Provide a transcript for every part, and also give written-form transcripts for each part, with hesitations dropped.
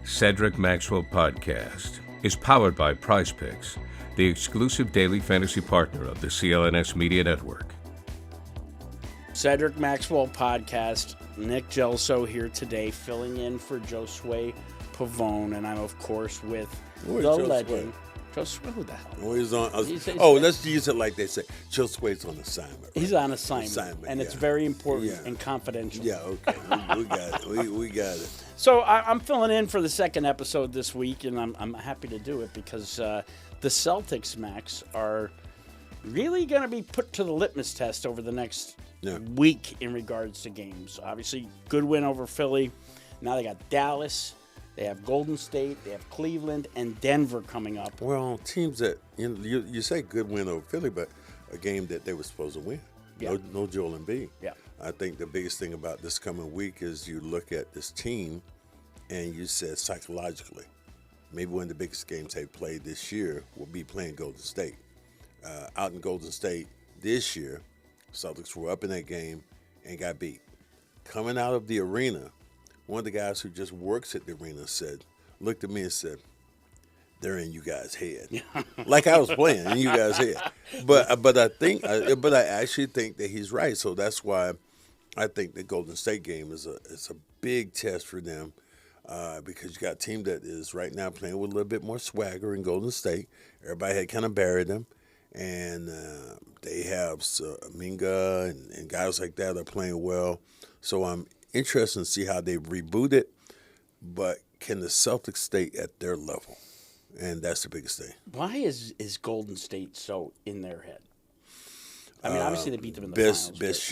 Cedric Maxwell Podcast is powered by Prize Picks, the exclusive daily fantasy partner of the CLNS Media Network. Cedric Maxwell Podcast, Nick Gelso here today, filling in for Josue Pavon, and I'm, of course, with the legend. Josue, who the hell? Oh, he's on. Let's use it like they say. Josue's on assignment. Right? He's on assignment, and it's very important and confidential. Yeah, okay. we got it. We got it. So I'm filling in for the second episode this week, and I'm happy to do it because the Celtics, Max, are really going to be put to the litmus test over the next week in regards to games. Obviously, good win over Philly. Now they got Dallas. They have Golden State, they have Cleveland, and Denver coming up. Well, teams that, you say good win over Philly, but a game that they were supposed to win. Yeah. No Joel Embiid. Yeah. I think the biggest thing about this coming week is you look at this team and you said psychologically, maybe one of the biggest games they've played this year will be playing Golden State. Out in Golden State this year, Celtics were up in that game and got beat. Coming out of the arena, one of the guys who just works at the arena looked at me and said, "They're in you guys' head," like I was playing in you guys' head. But I actually think that he's right. So that's why I think the Golden State game is a big test for them because you got a team that is right now playing with a little bit more swagger in Golden State. Everybody had kind of buried them, and they have Minga and guys like that are playing well. So I'm interested to see how they reboot it, but can the Celtics stay at their level? And that's the biggest thing. Why is Golden State so in their head? I mean, obviously they beat them in the finals. Best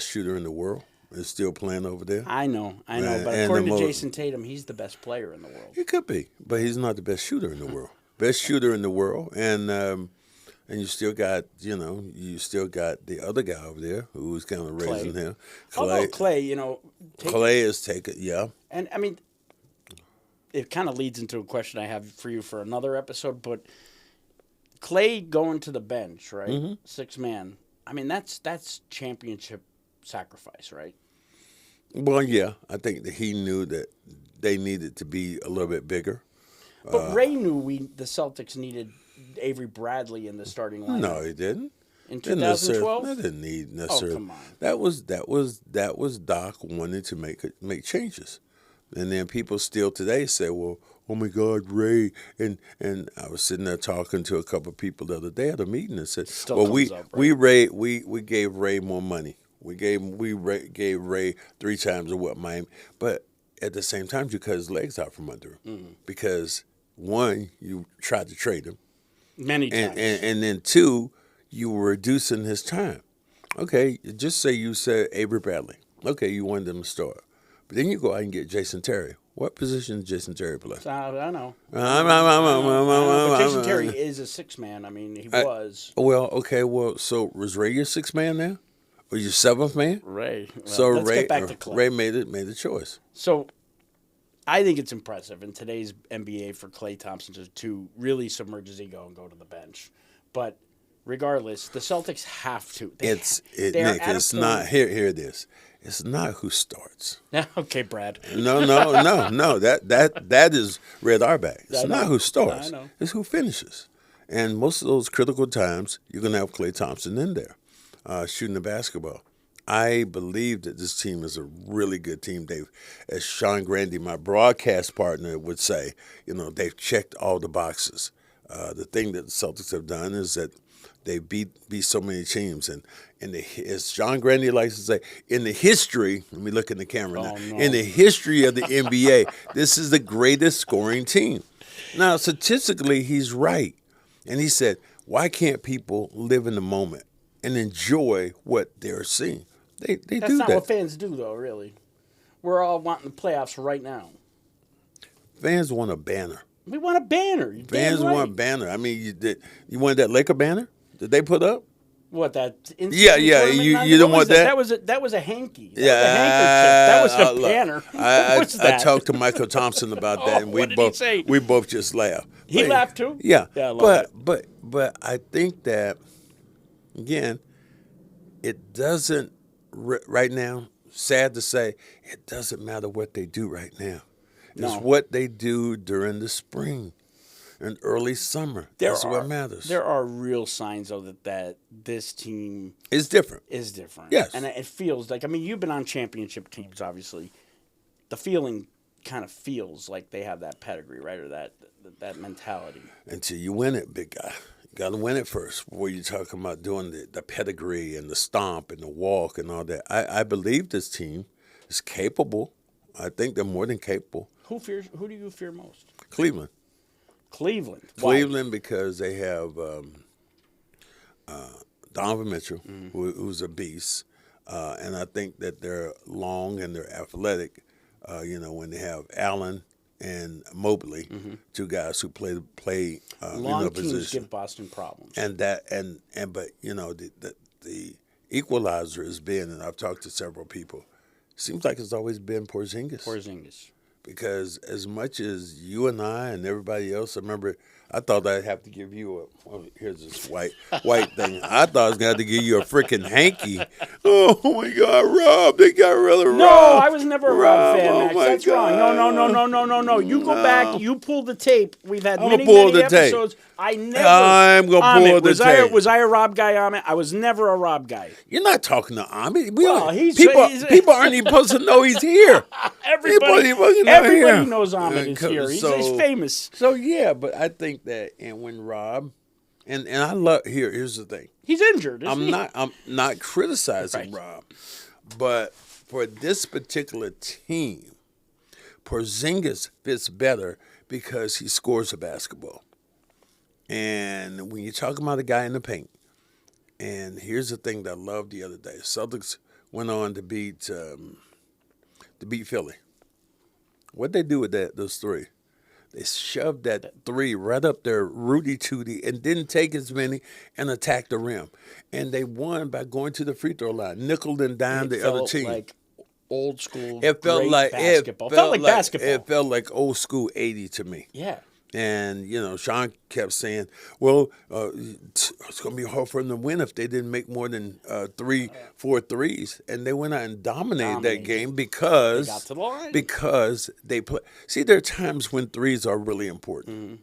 shooter in the world is still playing over there. I know. But according to Jason Tatum, he's the best player in the world. He could be, but he's not the best shooter in the world. Best shooter in the world, and you still got, the other guy over there who's kind of raising him. Klay, Klay is taking, yeah. And, I mean, it kind of leads into a question I have for you for another episode, but Klay going to the bench, right? Mm-hmm. 6-man. I mean, that's championship sacrifice, right? Well, yeah. I think that he knew that they needed to be a little bit bigger. But Ray knew the Celtics needed Avery Bradley in the starting lineup. No, he didn't. In 2012, they didn't need necessarily. Oh, come on. That was Doc wanting to make changes, and then people still today say, "Well, oh my God, Ray." And I was sitting there talking to a couple of people the other day at a meeting and said, we gave Ray more money. We gave Ray 3 times of what Miami, but at the same time you cut his legs out from under him because one, you tried to trade him. Many times. And then 2, you were reducing his time. Okay, just say you said Avery Bradley. Okay, you wanted him to start. But then you go out and get Jason Terry. What position does Jason Terry play? I know. But Jason Terry is a 6-man. I mean, he was. Well, okay. Well, so was Ray your 6th man now? Or your 7th man? Ray. Well, so let's Ray, get back to Klay. Ray made the choice. So I think it's impressive in today's NBA for Klay Thompson to really submerge his ego and go to the bench. But regardless, the Celtics have to. Nick, it's not. Here it is. It's not who starts. Okay, Brad. No. That is Red Auerbach. It's not who starts. I know. It's who finishes. And most of those critical times, you're going to have Klay Thompson in there shooting the basketball. I believe that this team is a really good team. As Sean Grandy, my broadcast partner, would say, they've checked all the boxes. The thing that the Celtics have done is that they beat so many teams. And as Sean Grandy likes to say, in the history, let me look in the camera now. No. In the history of the NBA, this is the greatest scoring team. Now, statistically, he's right. And he said, why can't people live in the moment and enjoy what they're seeing? They do that. That's not what fans do, though, really. We're all wanting the playoffs right now. Fans want a banner. We want a banner. Fans want a banner. I mean, you wanted that Laker banner that they put up? What, that? Yeah. You don't want that? That was a hanky. That was a banner. I talked to Michael Thompson about that, and we both just laughed. He laughed too. Yeah. I love that. But I think that again, it doesn't right now. Sad to say, it doesn't matter what they do right now. It's what they do during the spring and early summer. That's what matters. There are real signs, though, that this team is different. Yes. And it feels like, I mean, you've been on championship teams, obviously. The feeling kind of feels like they have that pedigree, right, or that mentality. Until you win it, big guy. You got to win it first before you're talking about doing the pedigree and the stomp and the walk and all that. I believe this team is capable. I think they're more than capable. Who do you fear most? Cleveland. Why? Because they have Donovan Mitchell, who's a beast. And I think that they're long and they're athletic. When they have Allen and Mobley, two guys who play long teams position. give Boston problems. And but the equalizer has been, and I've talked to several people, seems like it's always been Porzingis. Because as much as you and I and everybody else, I remember I thought I'd have to give you here's this white thing. I thought I was going to have to give you a freaking hanky. Oh, my God, Rob. They got rid of Rob. No, I was never a Rob fan, Max. That's God. wrong. No. You go back. You pull the tape. We've had many episodes. I'm going to pull the tape. Was I a Rob guy, Amit? I was never a Rob guy. You're not talking to Amit. People aren't even supposed to know he's here. Everybody knows Amit is here. He's famous. So, yeah, but I think that, and when Rob, and I love, here's the thing. He's injured, I'm not criticizing Rob, but for this particular team, Porzingis fits better because he scores a basketball. And when you're talking about a guy in the paint, and here's the thing that I loved the other day. Celtics went on to beat Philly. What'd they do with those three? They shoved that three right up there, Rudy Tooty, and didn't take as many and attacked the rim. And they won by going to the free throw line, nickel and dime the other team. Like old school. It felt like basketball. It felt like basketball. It felt like old school 80 to me. Yeah. And, Sean kept saying, well, it's going to be hard for them to win if they didn't make more than 4 threes. And they went out and dominated that game because they got to the line. Because they play. See, there are times when threes are really important. Mm-hmm.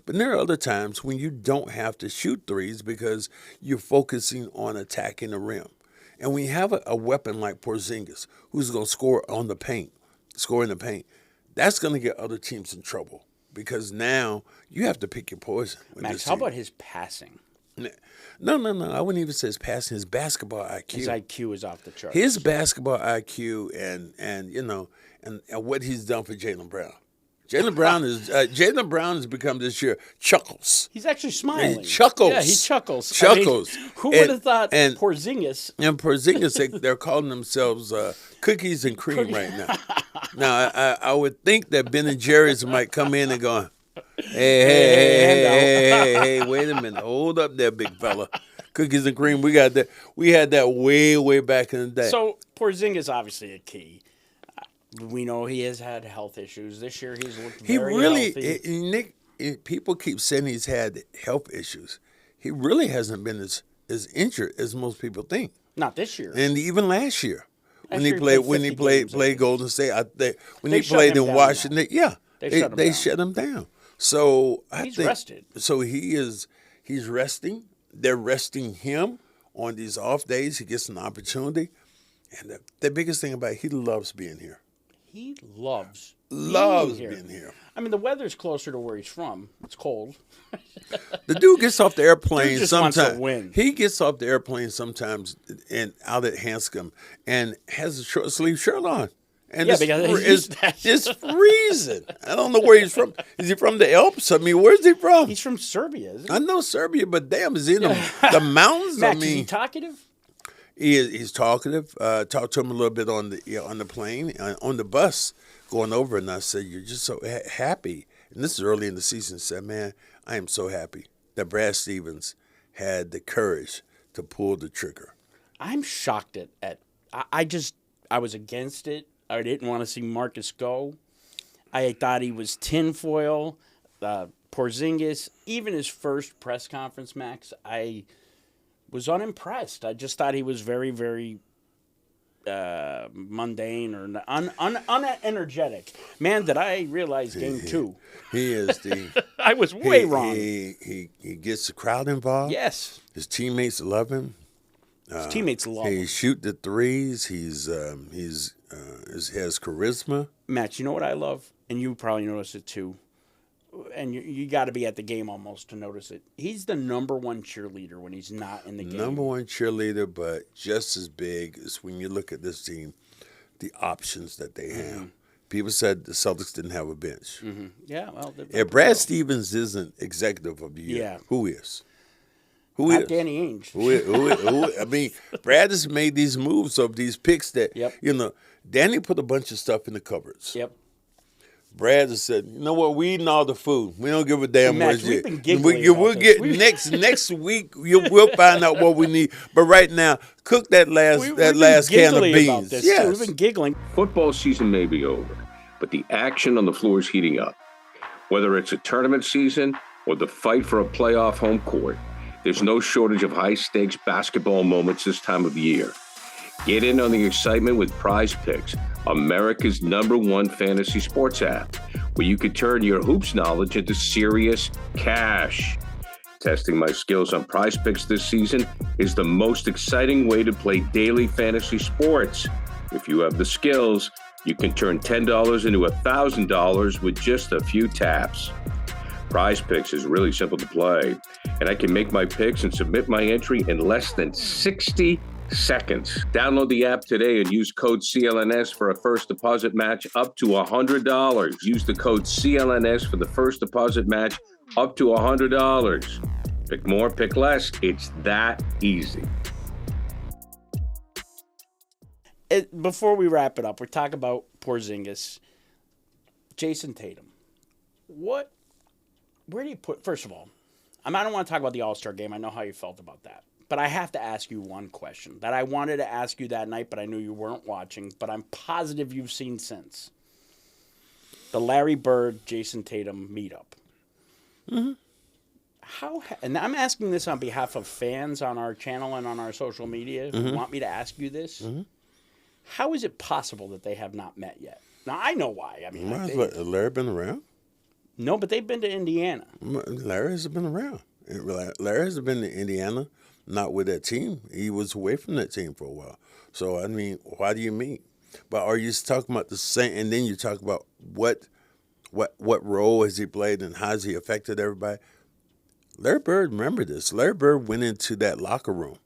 But there are other times when you don't have to shoot threes because you're focusing on attacking the rim. And when you have a weapon like Porzingis, who's going to score in the paint, that's going to get other teams in trouble. Because now you have to pick your poison. Max, how about his passing? No. I wouldn't even say his passing. His basketball IQ. His IQ is off the charts. His basketball IQ and what he's done for Jaylen Brown. Jaylen Brown has become this year Chuckles. He's actually smiling. He chuckles. Yeah, he chuckles. Chuckles. I mean, who would have thought Porzingis? And Porzingis, they're calling themselves cookies and cream right now. Now, I would think that Ben and Jerry's might come in and go, hey, wait a minute. Hold up there, big fella. Cookies and cream, we had that way back in the day. So Porzingis obviously a key. We know he has had health issues. This year he's looked very healthy. Nick, people keep saying he's had health issues. He really hasn't been as injured as most people think. Not this year. And even last year. When he played Golden State, when he played in Washington, they shut him down. So he's rested. So he's resting. They're resting him on these off days. He gets an opportunity, and the biggest thing about it, he loves being here. He loves being here. I mean, the weather's closer to where he's from. It's cold. The dude gets off the airplane sometimes. Wants to win. He gets off the airplane sometimes and out at Hanscom and has a short sleeve shirt on. And it's freezing. I don't know where he's from. Is he from the Alps? I mean, where's he from? He's from Serbia, isn't he? I know Serbia, but damn, is he in the mountains? Max, is he talkative? He's talkative. Talked to him a little bit on the plane, on the bus going over, and I said, "You're just so happy." And this is early in the season. I said, "Man, I am so happy that Brad Stevens had the courage to pull the trigger." I'm shocked at I was against it. I didn't want to see Marcus go. I thought he was tinfoil. Porzingis, even his first press conference, Max, I was unimpressed. I just thought he was very, very mundane or unenergetic. Man, did I realize game 2. He is the. I was way wrong. He gets the crowd involved. Yes. His teammates love him. His teammates love him. He shoot the threes. He has charisma. Matt, you know what I love? And you probably notice it too. And you got to be at the game almost to notice it. He's the number 1 cheerleader when he's not in the game. Number 1 cheerleader, but just as big as when you look at this team, the options that they have. People said the Celtics didn't have a bench. Yeah, well, If Brad Stevens isn't executive of the year, who is? Who not is? Danny Ainge. Who, I mean, Brad has made these moves of these picks that, Danny put a bunch of stuff in the cupboards. Yep. Brad has said, you know what, we eating all the food. We don't give a damn what it we've been is. giggling We'll about get this. next week. We'll find out what we need. But right now, cook that last can of beans. About this Yes. too. We've been giggling. Football season may be over, but the action on the floor is heating up. Whether it's a tournament season or the fight for a playoff home court, there's no shortage of high-stakes basketball moments this time of year. Get in on the excitement with Prize Picks, America's #1 fantasy sports app, where you can turn your hoops knowledge into serious cash. Testing my skills on Prize Picks this season is the most exciting way to play daily fantasy sports. If you have the skills, you can turn $10 into $1,000 with just a few taps. Prize Picks is really simple to play, and I can make my picks and submit my entry in less than 60 seconds. Download the app today and use code CLNS for a first deposit match up to $100. Use the code CLNS for the first deposit match up to $100. Pick more, pick less. It's that easy. Before we wrap it up, we're talking about Porzingis. Jason Tatum. Where do you put, first of all, I don't want to talk about the All-Star game. I know how you felt about that. But I have to ask you one question that I wanted to ask you that night, but I knew you weren't watching, but I'm positive you've seen since. The Larry Bird, Jason Tatum meetup. And I'm asking this on behalf of fans on our channel and on our social media who want me to ask you this. How is it possible that they have not met yet? Now, I know why. I mean, Larry been around? No, but they've been to Indiana. Larry has been around. Larry has been to Indiana, not with that team. He was away from that team for a while. So, I mean, why do you meet? But are you talking about the same? And then you talk about what role has he played and how has he affected everybody? Larry Bird, remember this. Larry Bird went into that locker room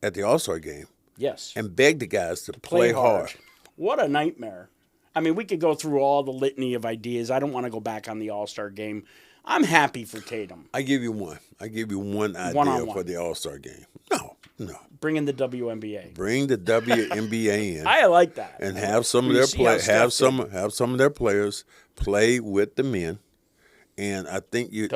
at the All-Star game. Yes. And begged the guys to play hard. What a nightmare. I mean, we could go through all the litany of ideas. I don't want to go back on the All-Star game. I'm happy for Tatum. I give you one. I give you one idea One-on-one. for the All-Star game. No. Bring in the WNBA. Bring the WNBA in. I like that. And have some of their players play with the men. And I think if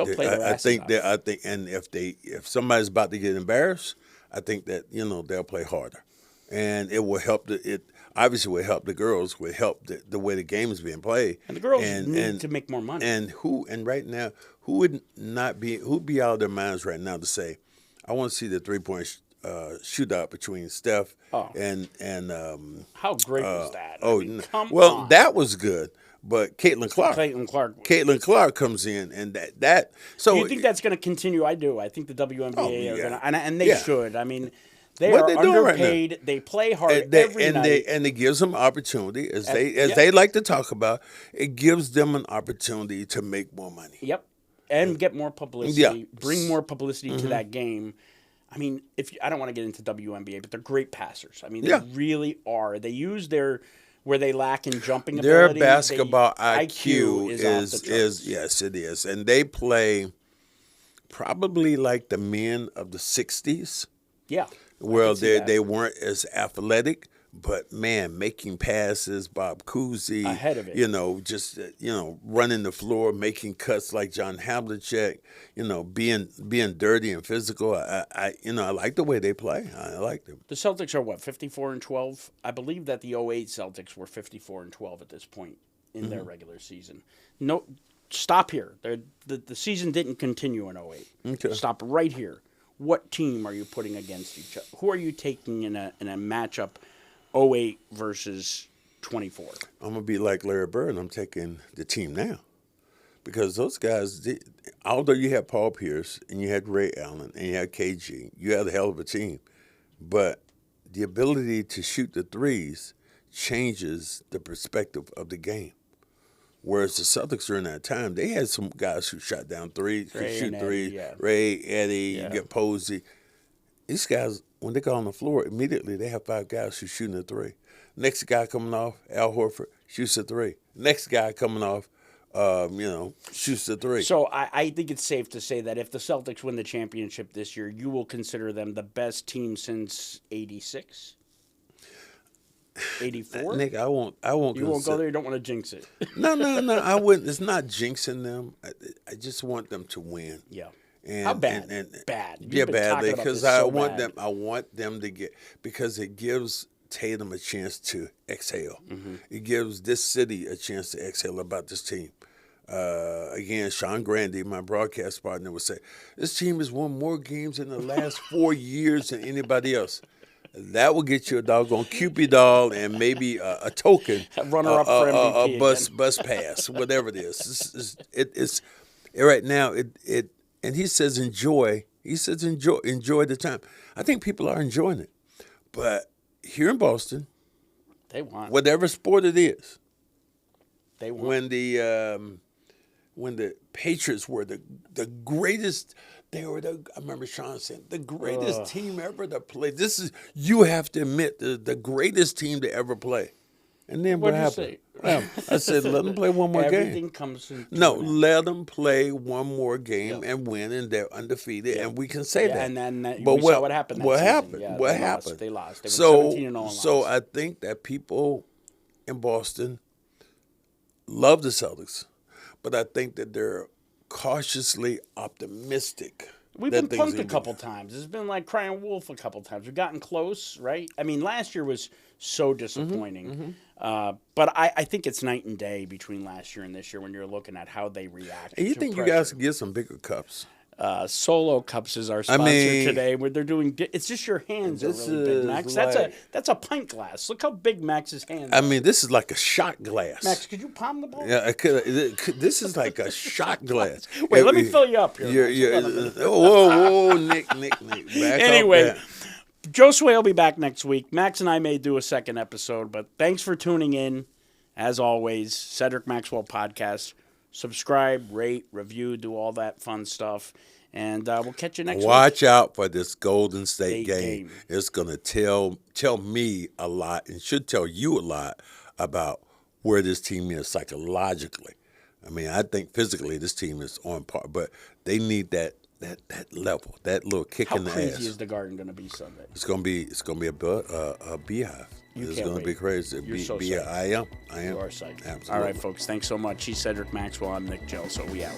somebody's about to get embarrassed, I think that they'll play harder, and it will help obviously will help the girls, will help the way the game is being played. And the girls need to make more money. And right now, who'd be out of their minds right now to say, I want to see the 3-point shootout between Steph and how great was that? Come on. That was good. But Caitlin Clark comes in, and that. So do you think that's going to continue? I do. I think the WNBA are going to, and they should. I mean, they are underpaid. Right, they play hard every night, and it gives them opportunity, as they like to talk about. It gives them an opportunity to make more money. Yep, and get more publicity. Yeah. Bring more publicity to that game. I mean, I don't want to get into WNBA, but they're great passers. I mean, they really are. They use where they lack in jumping ability. Their basketball IQ is yes, it is. And they play probably like the men of the 60s. Yeah. Well, they weren't as athletic, but man, making passes, Bob Cousy. Ahead of it. Just running the floor, making cuts like John Havlicek, being dirty and physical. I like the way they play. I like them. The Celtics are what, 54-12? I believe that the 08 Celtics were 54-12 at this point in their regular season. No, stop here. The season didn't continue in 08. Okay. Stop right here. What team are you putting against each other? Who are you taking in a matchup 08 versus 24. I'm gonna be like Larry Bird. I'm taking the team now, because those guys, although you had Paul Pierce and you had Ray Allen and you had KG, you had a hell of a team, but the ability to shoot the threes changes the perspective of the game. Whereas the Celtics during that time, they had some guys who shot down threes, could shoot threes. Yeah. Ray, Eddie, you get Posey. These guys, when they go on the floor, immediately they have 5 guys who's shooting a three. Next guy coming off, Al Horford, shoots a three. Next guy coming off, shoots a three. So I think it's safe to say that if the Celtics win the championship this year, you will consider them the best team since 86? 84? Nick, I won't. You won't go there. You don't want to jinx it. No. I wouldn't. It's not jinxing them. I just want them to win. Yeah. And, how bad? Bad. You've bad. Because I want them to get, because it gives Tatum a chance to exhale. Mm-hmm. It gives this city a chance to exhale about this team. Again, Sean Grandy, my broadcast partner, would say, this team has won more games in the last 4 years than anybody else. That will get you a doggone Cupid doll and maybe a token, runner-up for MVP, a bus pass, whatever it is. It's right now. And he says enjoy. He says enjoy the time. I think people are enjoying it, but here in Boston, they want whatever sport it is. They want when the Patriots were the greatest. I remember Sean saying, the greatest team ever to play. You have to admit, the greatest team to ever play. And then what happened? Well, I said, let them play one more game. Everything comes in. No, let them play one more game and win, and they're undefeated, and we can say that. And then we saw what happened. What happened? Yeah, what happened? They lost. They were 17-0. So I think that people in Boston love the Celtics, but I think that they're cautiously optimistic. We've been punked a couple times. It's been like crying wolf a couple times. We've gotten close, right? I mean, last year was so disappointing. But I think it's night and day between last year and this year when you're looking at how they react. And you think pressure. You guys can get some bigger cups? Solo Cups is our sponsor today. Where they're doing, it's just your hands are really big, Max. That's a pint glass. Look how big Max's hands. I mean, this is like a shot glass. Max, could you palm the ball? Yeah, this is like a shot glass. Wait, let me fill you up here. Whoa, Nick. Back anyway, Josue will be back next week. Max and I may do a second episode, but thanks for tuning in. As always, Cedric Maxwell Podcast. Subscribe, rate, review, do all that fun stuff. And we'll catch you next week. Watch out for this Golden State game. It's going to tell me a lot and should tell you a lot about where this team is psychologically. I mean, I think physically this team is on par, but they need that level, that little kick in the ass. How crazy is the Garden going to be Sunday? It's going to be a beehive. It's going to be crazy. You're so I am. You are psyched. Absolutely. All right, folks. Thanks so much. He's Cedric Maxwell. I'm Nick Gelso. We out.